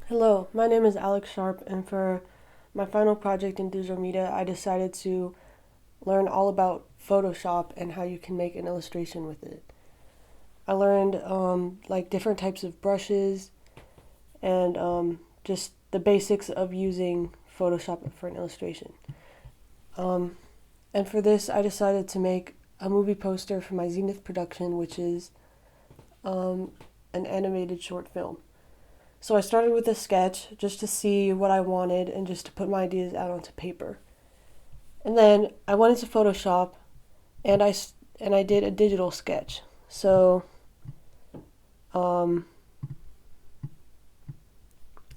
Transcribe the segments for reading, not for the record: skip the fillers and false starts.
Hello, my name is Alex Sharp, and for my final project in digital media, I decided to learn all about Photoshop and how you can make an illustration with it. I learned like different types of brushes and just the basics of using Photoshop for an illustration. Um, and for this, I decided to make a movie poster for my Zenith production, which is um, an animated short film. So I started with a sketch just to see what I wanted and just to put my ideas out onto paper. And then I went into Photoshop and I did a digital sketch. So um,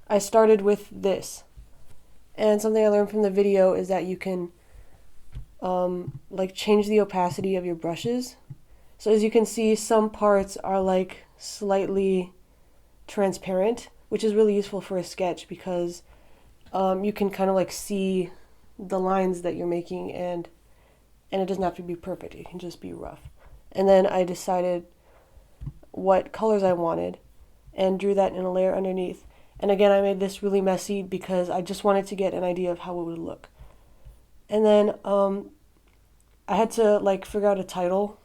I started with this. And something I learned from the video is that you can like change the opacity of your brushes. So as you can see, some parts are like slightly transparent, which is really useful for a sketch because you can kind of like see the lines that you're making, and it doesn't have to be perfect. It can just be rough. And then I decided what colors I wanted and drew that in a layer underneath. And again, I made this really messy because I just wanted to get an idea of how it would look. And then I had to like figure out a title,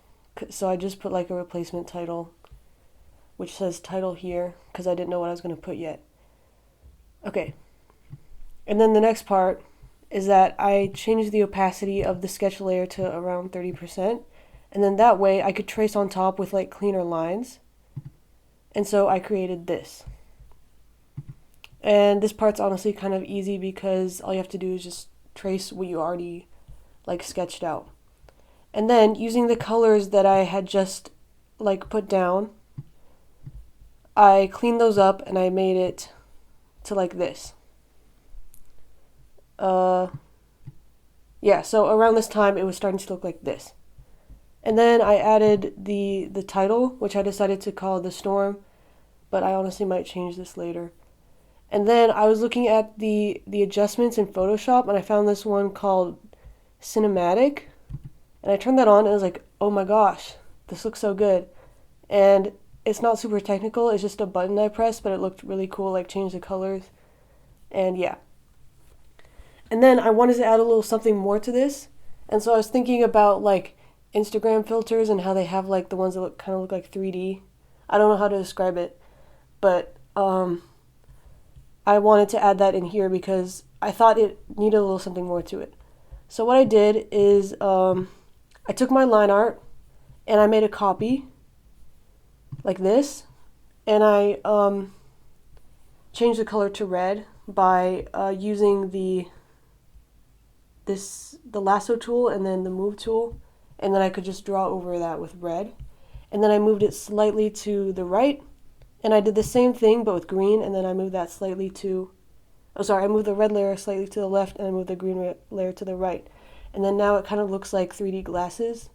so I just put like a replacement title which says title here because I didn't know what I was going to put yet. Okay. And then the next part is that I changed the opacity of the sketch layer to around 30%. And then that way I could trace on top with like cleaner lines. And so I created this. And this part's honestly kind of easy because all you have to do is just trace what you already like sketched out. And then using the colors that I had just like put down, I cleaned those up and I made it to like this. Yeah, so around this time it was starting to look like this. And then I added the title, which I decided to call The Storm, but I honestly might change this later. And then I was looking at the adjustments in Photoshop and I found this one called Cinematic. And I turned that on and I was like, oh my gosh, this looks so good. And it's not super technical, it's just a button I pressed, but it looked really cool, like change the colors. And yeah. And then I wanted to add a little something more to this. And so I was thinking about like Instagram filters and how they have like the ones that kind of look like 3D. I don't know how to describe it, but I wanted to add that in here because I thought it needed a little something more to it. So what I did is I took my line art and I made a copy like this, and I changed the color to red by using the lasso tool and then the move tool, and then I could just draw over that with red. And then I moved it slightly to the right, and I did the same thing but with green, and then I moved that slightly to, I moved the red layer slightly to the left and I moved the green layer to the right. And then now it kind of looks like 3D glasses,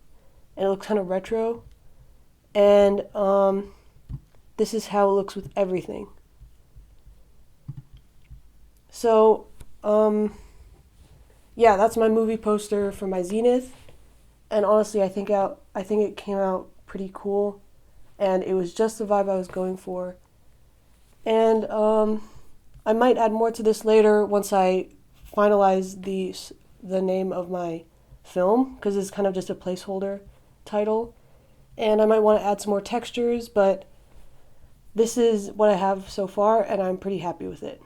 and it looks kind of retro. And this is how it looks with everything. So, yeah, that's my movie poster for my Zenith. And honestly, I think it came out pretty cool, and it was just the vibe I was going for. And I might add more to this later once I finalize the name of my film, because it's kind of just a placeholder title. And I might want to add some more textures, but this is what I have so far, and I'm pretty happy with it.